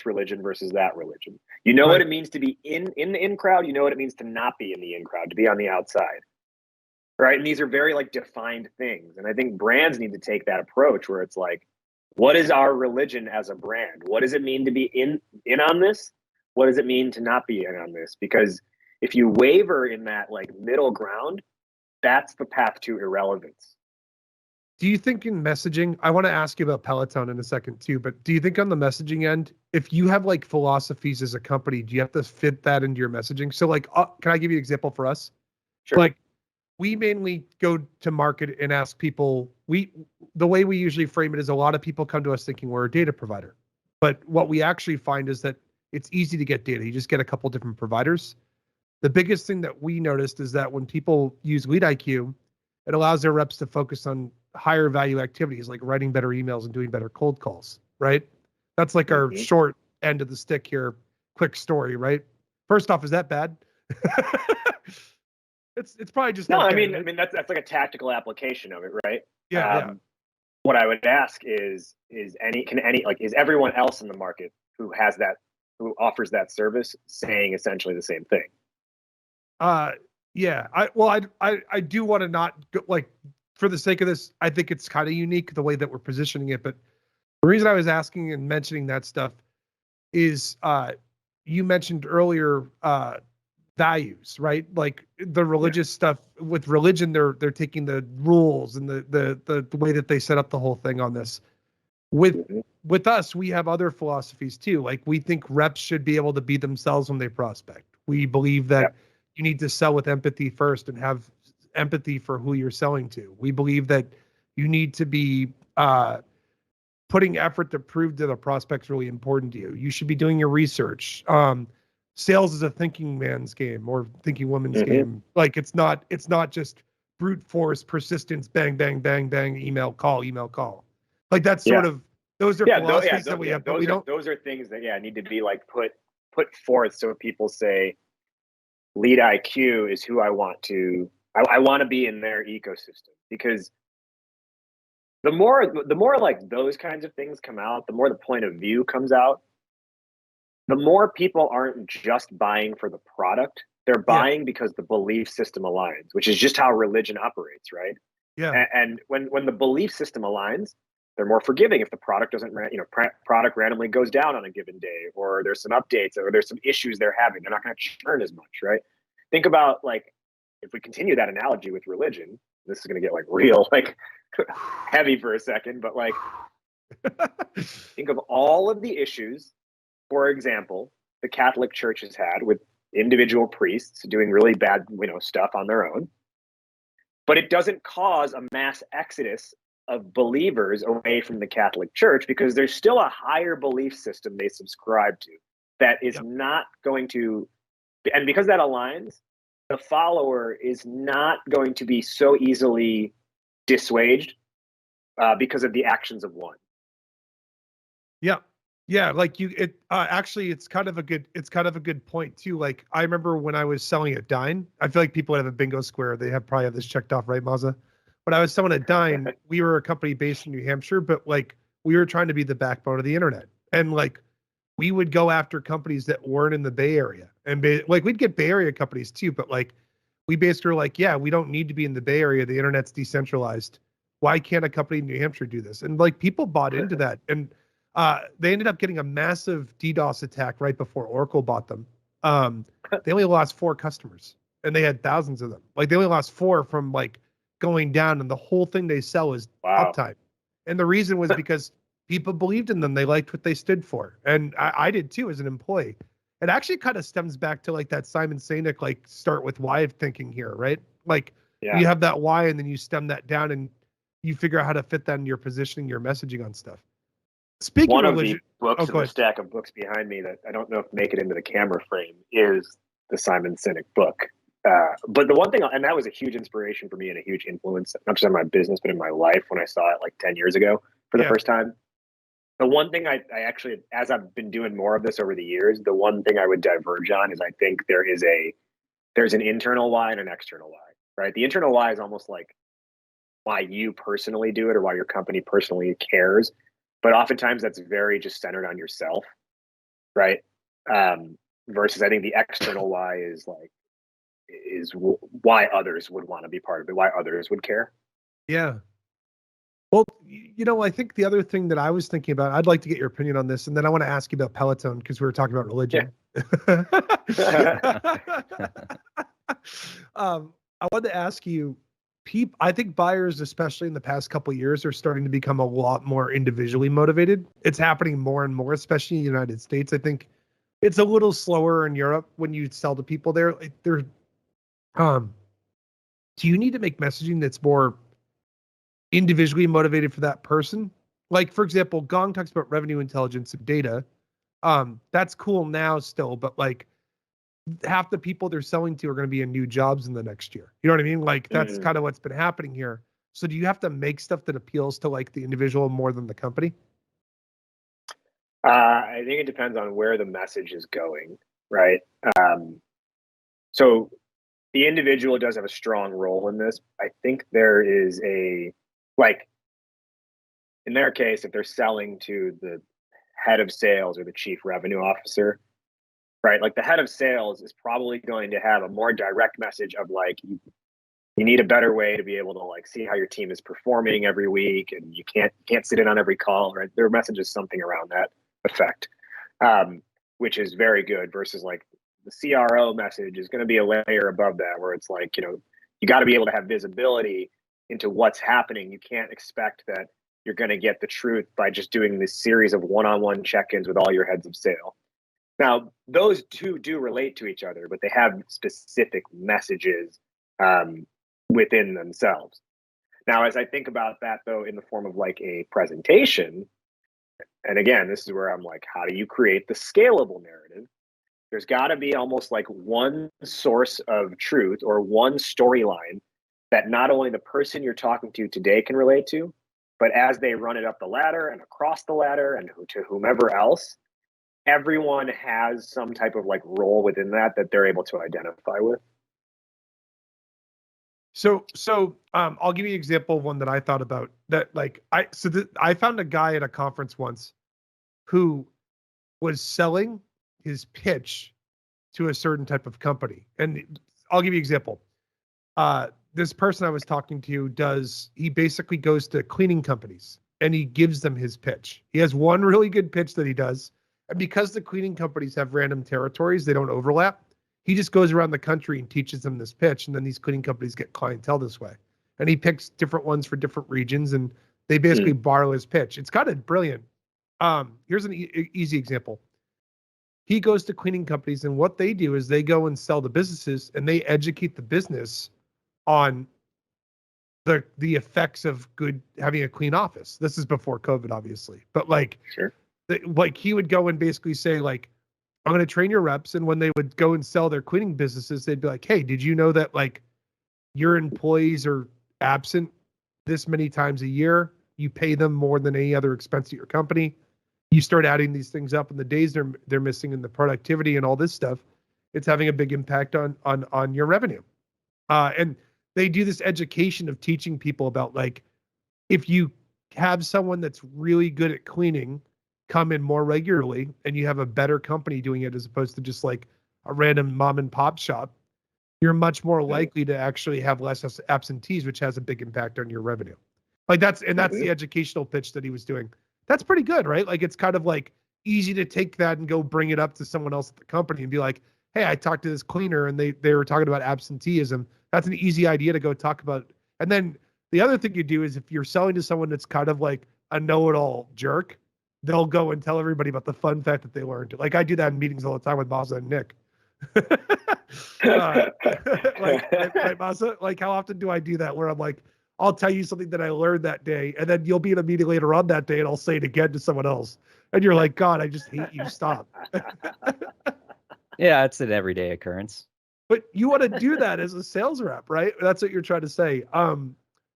religion versus that religion? You know what it means to be in the in crowd. You know what it means to not be in the in crowd, to be on the outside, right? And these are very like defined things. And I think brands need to take that approach where it's like, what is our religion as a brand? What does it mean to be in on this? What does it mean to not be in on this? Because if you waver in that like middle ground, that's the path to irrelevance. Do you think in messaging, I want to ask you about Peloton in a second too, but do you think on the messaging end, if you have like philosophies as a company, do you have to fit that into your messaging? So like, can I give you an example for us? Sure. Like we mainly go to market and ask people, the way we usually frame it is a lot of people come to us thinking we're a data provider. But what we actually find is that it's easy to get data. You just get a couple different providers. The biggest thing that we noticed is that when people use LeadIQ, it allows their reps to focus on higher value activities like writing better emails and doing better cold calls, right? That's like our short end of the stick here. Quick story, right? First off, is that bad? It's probably just no. Okay, I mean, right? I mean that's like a tactical application of it, right? Yeah. What I would ask is everyone else in the market who offers that service saying essentially the same thing? Yeah. I do want to not go, like, for the sake of this, I think it's kind of unique the way that we're positioning it. But the reason I was asking and mentioning that stuff is you mentioned earlier values, right? Like the religious stuff with religion, they're taking the rules and the way that they set up the whole thing on this. With us, we have other philosophies too. Like we think reps should be able to be themselves when they prospect. We believe that you need to sell with empathy first and have empathy for who you're selling to. We believe that you need to be putting effort to prove that a prospect's really important to you. You should be doing your research. Sales is a thinking man's game or thinking woman's game. Like it's not just brute force, persistence, bang, bang, bang, bang, email, call. Like that's sort of, those are philosophies that we have, but we don't. Those are things that, need to be like put forth. So people say LeadIQ is who I want to be in their ecosystem, because the more like those kinds of things come out, the more the point of view comes out, the more people aren't just buying for the product. They're buying because the belief system aligns, which is just how religion operates, right? Yeah. And when the belief system aligns, they're more forgiving if the product doesn't, product randomly goes down on a given day, or there's some updates, or there's some issues they're having. They're not going to churn as much, right? Think about, like, if we continue that analogy with religion, this is going to get like real, like heavy for a second, but like, think of all of the issues, for example, the Catholic Church has had with individual priests doing really bad, stuff on their own, but it doesn't cause a mass exodus of believers away from the Catholic Church, because there's still a higher belief system they subscribe to that is not going to, and because that aligns, the follower is not going to be so easily dissuaded because of the actions of one. Yeah, like actually it's kind of a good point too. Like I remember when I was selling at Dine, I feel like people that have a bingo square, they probably have this checked off, right, Mazza? When I was selling at Dine, we were a company based in New Hampshire, but like we were trying to be the backbone of the internet. And like we would go after companies that weren't in the Bay Area. And like we'd get Bay Area companies too, but like we basically were like, yeah, we don't need to be in the Bay Area. The internet's decentralized. Why can't a company in New Hampshire do this? And like people bought into that. And they ended up getting a massive DDoS attack right before Oracle bought them. They only lost 4 customers, and they had thousands of them. Like they only lost 4 from like going down, and the whole thing they sell is uptime. And the reason was because people believed in them. They liked what they stood for, and I did too as an employee. It actually kind of stems back to like that Simon Sinek, like start with why thinking here, right? Like you have that why, and then you stem that down, and you figure out how to fit that in your positioning, your messaging on stuff. Speaking one of the books in the stack of books behind me that I don't know if make it into the camera frame is the Simon Sinek book. But the one thing, and that was a huge inspiration for me and a huge influence, not just in my business, but in my life when I saw it like 10 years ago for the first time. The one thing I actually, as I've been doing more of this over the years, the one thing I would diverge on is I think there's an internal why and an external why, right? The internal why is almost like why you personally do it or why your company personally cares. But oftentimes that's very just centered on yourself, right? Versus I think the external why is why others would want to be part of it, why others would care. Yeah. Well, I think the other thing that I was thinking about, I'd like to get your opinion on this, and then I want to ask you about Peloton because we were talking about religion. I wanted to ask you, I think buyers, especially in the past couple of years, are starting to become a lot more individually motivated. It's happening more and more, especially in the United States. I think it's a little slower in Europe when you sell to people there. Do you need to make messaging that's more individually motivated for that person? Like, for example, Gong talks about revenue intelligence and data. That's cool now still, but like half the people they're selling to are going to be in new jobs in the next year. You know what I mean? Like that's kind of what's been happening here. So do you have to make stuff that appeals to like the individual more than the company? I think it depends on where the message is going, right? So the individual does have a strong role in this. I think there is in their case, if they're selling to the head of sales or the chief revenue officer, right? Like the head of sales is probably going to have a more direct message of like, you need a better way to be able to like see how your team is performing every week, and you can't sit in on every call, right? Their message is something around that effect, which is very good, versus like the CRO message is going to be a layer above that, where it's like, you got to be able to have visibility into what's happening. You can't expect that you're going to get the truth by just doing this series of one-on-one check-ins with all your heads of sale. Now, those two do relate to each other, but they have specific messages within themselves. Now, as I think about that, though, in the form of like a presentation, And again, this is where I'm like, how do you create the scalable narrative? There's got to be almost like one source of truth or one storyline that not only the person you're talking to today can relate to, but as they run it up the ladder and across the ladder and to whomever else, everyone has some type of like role within that they're able to identify with. So I'll give you an example of one that I thought about that. Like I found a guy at a conference once who was selling his pitch to a certain type of company. And I'll give you an example. This person I was talking to he basically goes to cleaning companies and he gives them his pitch. He has one really good pitch that he does. And because the cleaning companies have random territories, they don't overlap. He just goes around the country and teaches them this pitch. And then these cleaning companies get clientele this way. And he picks different ones for different regions and they basically borrow his pitch. It's kind of brilliant. Here's an easy example. He goes to cleaning companies and what they do is they go and sell to businesses and they educate the business on the effects of having a clean office. This is before COVID, obviously, but like, sure. Like he would go and basically say like, I'm going to train your reps. And when they would go and sell their cleaning businesses, they'd be like, hey, did you know that like your employees are absent this many times a year? You pay them more than any other expense at your company. You start adding these things up in the days they're missing in the productivity and all this stuff. It's having a big impact on your revenue. And they do this education of teaching people about like, if you have someone that's really good at cleaning come in more regularly and you have a better company doing it as opposed to just like a random mom and pop shop, you're much more likely to actually have less absentees, which has a big impact on your revenue. Like that's the educational pitch that he was doing. That's pretty good, right? Like it's kind of like easy to take that and go bring it up to someone else at the company and be like, hey, I talked to this cleaner and they were talking about absenteeism. That's an easy idea to go talk about. And then the other thing you do is if you're selling to someone that's kind of like a know-it-all jerk, they'll go and tell everybody about the fun fact that they learned. Like I do that in meetings all the time with Masa and Nick. Right, Masa? Like how often do I do that where I'm like, I'll tell you something that I learned that day, and then you'll be in a meeting later on that day and I'll say it again to someone else. And you're like, God, I just hate you. Stop. Yeah, it's an everyday occurrence. But you want to do that as a sales rep, right? That's what you're trying to say.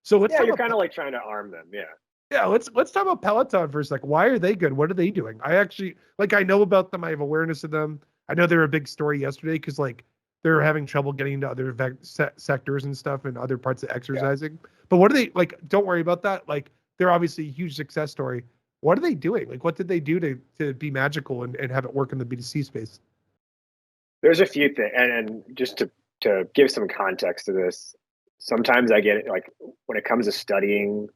So let's you're kind of like trying to arm them. Yeah. Yeah, let's talk about Peloton for a second. Why are they good? What are they doing? I actually I know about them. I have awareness of them. I know they're a big story yesterday because like they're having trouble getting into other sectors and stuff and other parts of exercising. Yeah. But what are they like? Don't worry about that. Like they're obviously a huge success story. What are they doing? Like what did they do to be magical and have it work in the B2C space? There's a few things, and just to give some context to this, sometimes I get it, like when it comes to studying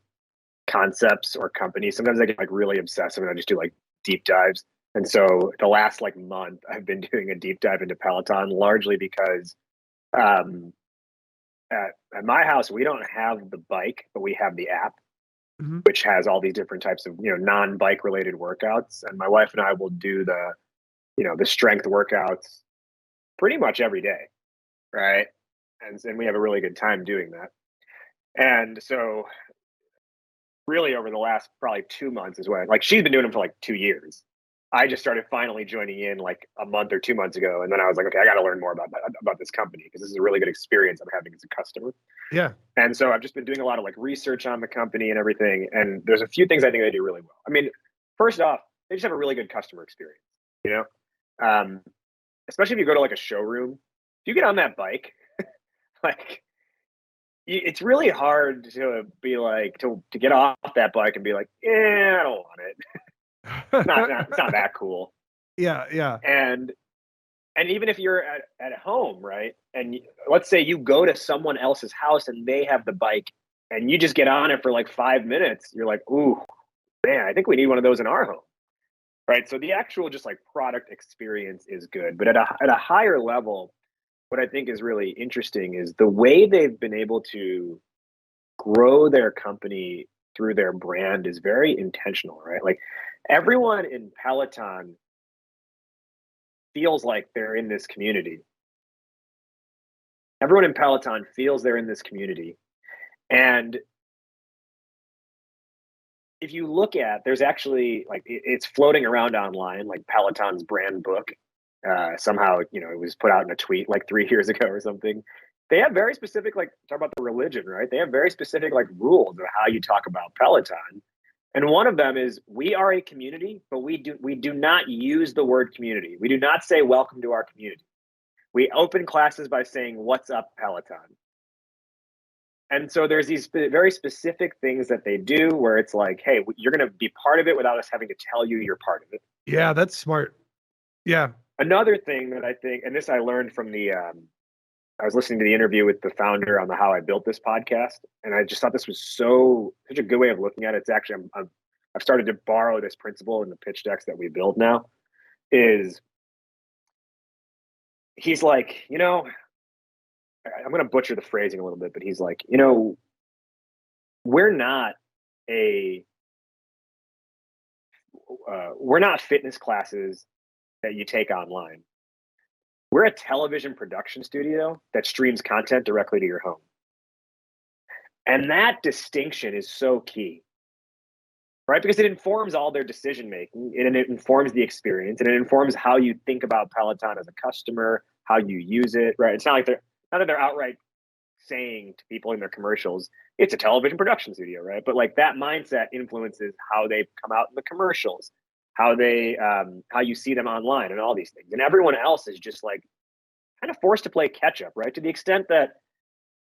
concepts or companies, sometimes I get like really obsessive and I just do like deep dives. And so the last like month I've been doing a deep dive into Peloton largely because at my house we don't have the bike, but we have the app, which has all these different types of non-bike related workouts. And my wife and I will do the strength workouts pretty much every day, right? And we have a really good time doing that. And so really over the last probably 2 months is when, like, she's been doing them for like 2 years. I just started finally joining in like a month or 2 months ago. And then I was like, okay, I got to learn more about this company because this is a really good experience I'm having as a customer. Yeah. And so I've just been doing a lot of like research on the company and everything. And there's a few things I think they do really well. I mean, first off, they just have a really good customer experience, especially if you go to like a showroom. If you get on that bike, like, it's really hard to be like to get off that bike and be like, I don't want it. It's not that cool. Yeah. And even if you're at home, right? And let's say you go to someone else's house and they have the bike and you just get on it for like 5 minutes, you're like, ooh, man, I think we need one of those in our home. Right. So the actual just like product experience is good. But at a higher level, what I think is really interesting is the way they've been able to grow their company through their brand is very intentional, right? Like everyone in Peloton feels like they're in this community. Everyone in Peloton feels they're in this community. And if you look at, there's actually like it's floating around online, like Peloton's brand book. Somehow, it was put out in a tweet like 3 years ago or something. They have very specific, like talk about the religion, right? They have very specific like rules of how you talk about Peloton. And one of them is we are a community, but we do not use the word community. We do not say welcome to our community. We open classes by saying what's up, Peloton. And so there's these very specific things that they do where it's like, hey, you're going to be part of it without us having to tell you you're part of it. Yeah, that's smart. Yeah. Another thing that I think, and this I learned from I was listening to the interview with the founder on the How I Built This podcast, and I just thought this was such a good way of looking at it. It's actually, I've started to borrow this principle in the pitch decks that we build now. Is he's like, I'm going to butcher the phrasing a little bit, but he's like, we're not fitness classes that you take online. We're a television production studio that streams content directly to your home. And that distinction is so key, right? Because it informs all their decision making, and it informs the experience, and it informs how you think about Peloton as a customer, how you use it, right? It's not that they're outright saying to people in their commercials, it's a television production studio, right? But like that mindset influences how they come out in the commercials, how you see them online, and all these things. And everyone else is just like kind of forced to play catch up, right? To the extent that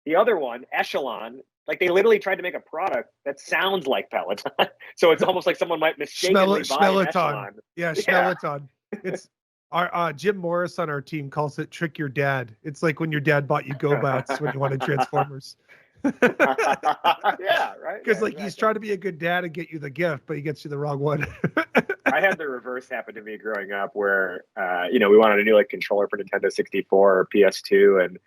the other one, Echelon, like they literally tried to make a product that sounds like Peloton. So it's almost like someone might mistakenly buy an Echelon. Yeah, Schmeleton. It's our Jim Morris on our team calls it trick your dad. It's like when your dad bought you GoBots when you wanted Transformers. Yeah, right. Because he's trying to be a good dad and get you the gift, but he gets you the wrong one. I had the reverse happen to me growing up where, we wanted a new like controller for Nintendo 64 or PS2, and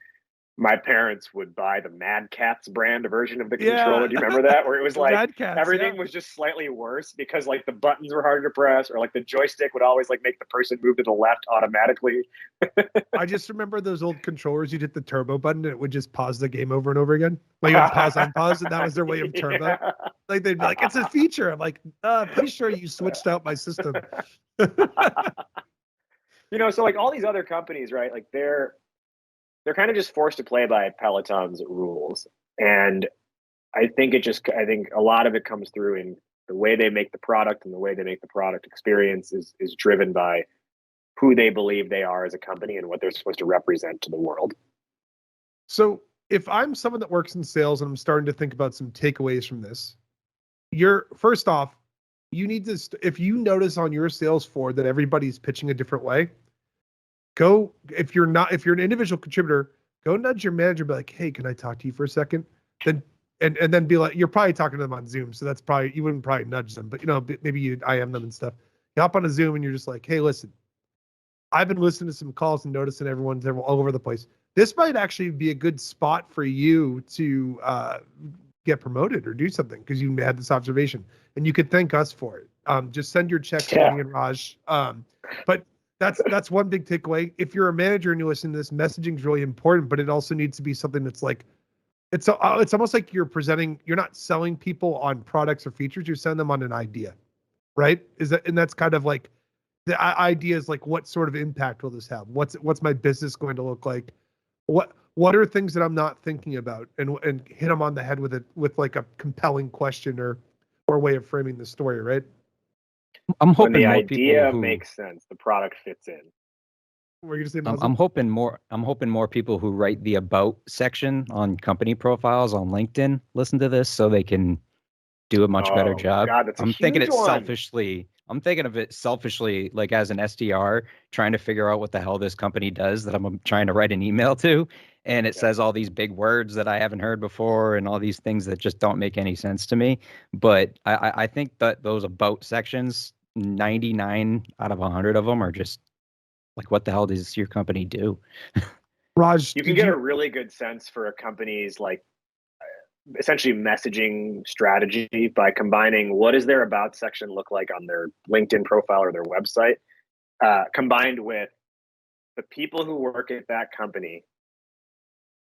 my parents would buy the Mad Catz brand version of the controller. Do you remember that? Where it was like everything was just slightly worse because like the buttons were harder to press, or like the joystick would always like make the person move to the left automatically. I just remember those old controllers. You'd hit the turbo button and it would just pause the game over and over again. Like you would pause on pause, and that was their way of turbo. Yeah. Like they'd be like, it's a feature. I'm like, pretty sure you switched out my system. So like all these other companies, right? Like they're kind of just forced to play by Peloton's rules. And I think a lot of it comes through in the way they make the product, and the way they make the product experience is driven by who they believe they are as a company and what they're supposed to represent to the world. So if I'm someone that works in sales and I'm starting to think about some takeaways from this, first off, you need to, if you notice on your sales floor that everybody's pitching a different way, if you're an individual contributor, go nudge your manager and be like, hey, can I talk to you for a second? Then then be like, you're probably talking to them on Zoom, so that's probably, you wouldn't probably nudge them, but maybe you'd IM them and stuff. You hop on a Zoom and you're just like, hey, listen, I've been listening to some calls and noticing everyone's all over the place. This might actually be a good spot for you to get promoted or do something because you had this observation, and you could thank us for it. Just send your check to me and Raj. But that's one big takeaway. If you're a manager and you listen to this, messaging is really important, but it also needs to be something that's like, it's almost like you're not selling people on products or features, you're selling them on an idea, right? And that's kind of like, the idea is like, what sort of impact will this have? What's my business going to look like? What are things that I'm not thinking about, and hit them on the head with it, with like a compelling question or way of framing the story, right? I'm hoping when the more idea people makes sense, the product fits in. What are you gonna say, I'm hoping more people who write the about section on company profiles on LinkedIn listen to this so they can do a much better job. God, that's I'm thinking of it selfishly, like as an SDR trying to figure out what the hell this company does that I'm trying to write an email to. And it says all these big words that I haven't heard before and all these things that just don't make any sense to me. But I think that those about sections, 99 out of 100 of them are just like, what the hell does your company do? Raj, you can get a really good sense for a company's like essentially messaging strategy by combining what does their about section look like on their LinkedIn profile or their website, combined with the people who work at that company.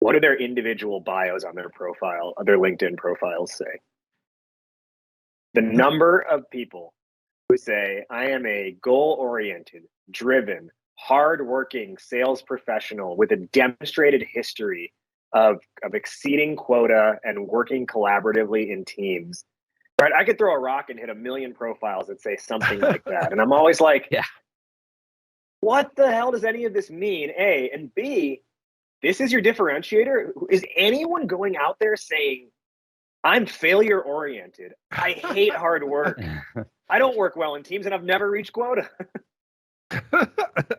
What do their individual bios on their profile, their LinkedIn profiles say? The number of people who say, I am a goal-oriented, driven, hard-working sales professional with a demonstrated history of exceeding quota and working collaboratively in teams. Right? I could throw a rock and hit a million profiles that say something like that. And I'm always like, yeah, what the hell does any of this mean? A, and B, this is your differentiator? Is anyone going out there saying, I'm failure oriented. I hate hard work. I don't work well in teams and I've never reached quota.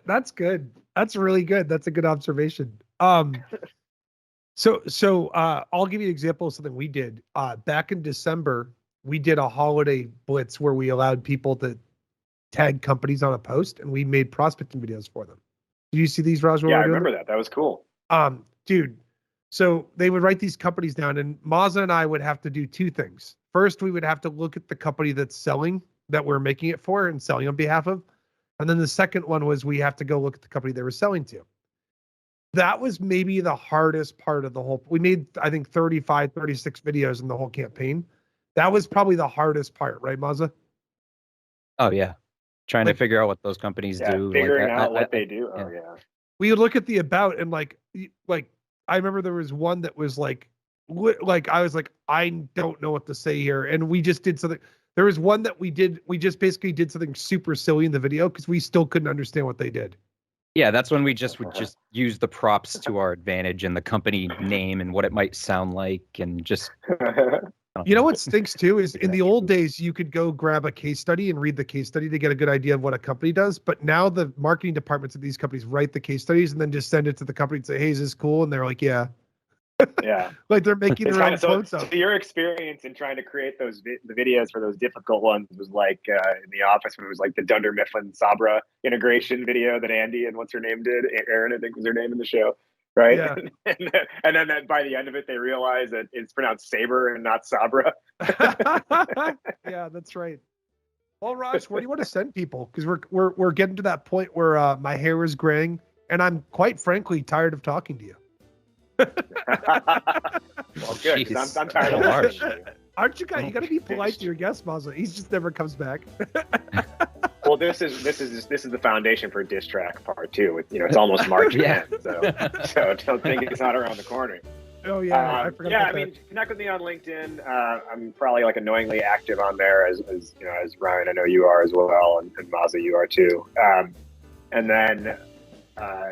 That's good. That's really good. That's a good observation. So I'll give you an example of something we did. Back in December, we did a holiday blitz where we allowed people to tag companies on a post and we made prospecting videos for them. Did you see these, Raj? Yeah, I remember that. That was cool. Dude, so they would write these companies down and Mazza and I would have to do two things. First, we would have to look at the company that's selling, that we're making it for and selling on behalf of. And then the second one was we have to go look at the company they were selling to. That was maybe the hardest part of the whole. We made, I think, 35, 36 videos in the whole campaign. That was probably the hardest part, right, Mazza? Oh, yeah. Trying to figure out what those companies do. Figuring out what they do. Oh, yeah. We would look at the about and like I remember there was one that was like I was like, I don't know what to say here. And we just did something. There was one that we just basically did something super silly in the video because we still couldn't understand what they did. Yeah, that's when we would just use the props to our advantage and the company name and what it might sound like and just. You know what stinks too is in the old days, you could go grab a case study and read the case study to get a good idea of what a company does. But now the marketing departments of these companies write the case studies and then just send it to the company and say, hey, is this cool? And they're like, yeah. Yeah. Like they're making their own quotes up. So your experience in trying to create those the videos for those difficult ones was like in the office when it was like the Dunder Mifflin Sabra integration video that Andy and what's her name did. Erin, I think was her name in the show. Right. Yeah. and then by the end of it, they realize that it's pronounced Saber and not Sabra. Yeah, that's right. Well, Raj, where do you want to send people? Because we're getting to that point where my hair is graying and I'm quite frankly tired of talking to you. Well, good. I'm tired of listening. Aren't you guys? You got to be polite to your guest, Mazza. He just never comes back. Well, this is the foundation for diss track part 2. It's almost March again, so don't think it's not around the corner. Oh yeah, I forgot. Yeah, I mean, connect with me on LinkedIn. I'm probably like annoyingly active on there, as you know, as Ryan, I know you are as well, and Mazza, you are too. And then,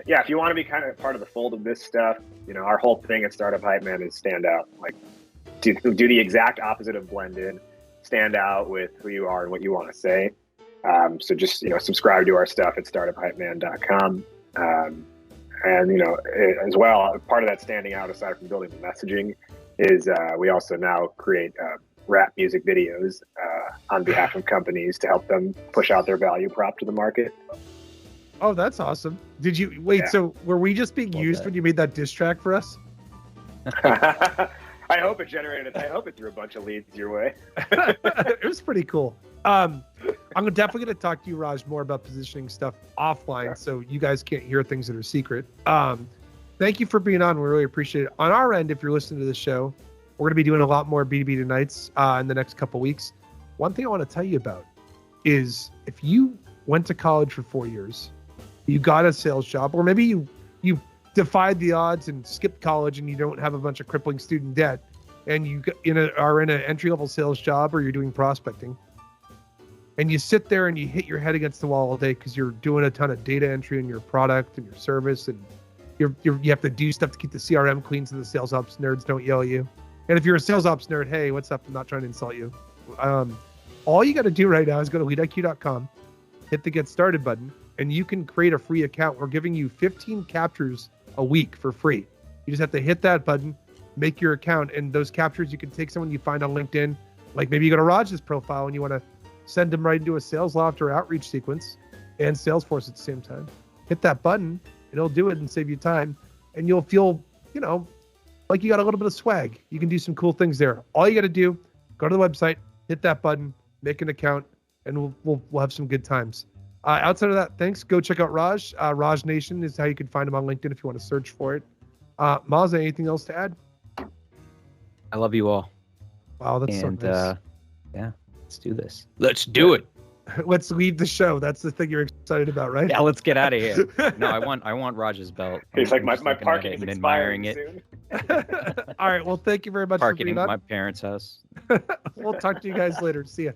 if you want to be kind of part of the fold of this stuff, our whole thing at Startup Hype Man is stand out. Like, do the exact opposite of blend in. Stand out with who you are and what you want to say. So just, subscribe to our stuff at startuphypeman.com. And, as well, part of that standing out, aside from building the messaging, is we also now create rap music videos on behalf of companies to help them push out their value prop to the market. Oh, that's awesome. Did you wait? Yeah. So were we just being used when you made that diss track for us? I hope it threw a bunch of leads your way. It was pretty cool. I'm definitely going to talk to you, Raj, more about positioning stuff offline, so you guys can't hear things that are secret. Thank you for being on. We really appreciate it. On our end, if you're listening to this show, we're going to be doing a lot more B2B Tonights in the next couple weeks. One thing I want to tell you about is if you went to college for 4 years, you got a sales job, or maybe you defied the odds and skipped college and you don't have a bunch of crippling student debt, and you are in an entry-level sales job, or you're doing prospecting, and you sit there and you hit your head against the wall all day because you're doing a ton of data entry in your product and your service, and you have to do stuff to keep the CRM clean so the sales ops nerds don't yell at you. And if you're a sales ops nerd, hey, what's up? I'm not trying to insult you. All you got to do right now is go to LeadIQ.com, hit the Get Started button, and you can create a free account. We're giving you 15 captures a week for free. You just have to hit that button, make your account, and those captures, you can take someone you find on LinkedIn. Like maybe you go to Raj's profile and you want to send them right into a sales loft or outreach sequence and Salesforce at the same time. Hit that button and it'll do it and save you time. And you'll feel, like you got a little bit of swag. You can do some cool things there. All you got to do, go to the website, hit that button, make an account, and we'll have some good times. Outside of that, thanks. Go check out Raj. Raj Nation is how you can find him on LinkedIn if you want to search for it. Mazza, anything else to add? I love you all. Wow, that's so nice. Yeah. Let's do this. Let's do it. Let's leave the show. That's the thing you're excited about, right? Yeah, let's get out of here. No, I want Raj's belt. He's like, my looking parking at is it and admiring expiring it. soon. All right. Well, thank you very much Parking for in being on. my parents' house. We'll talk to you guys later. See ya.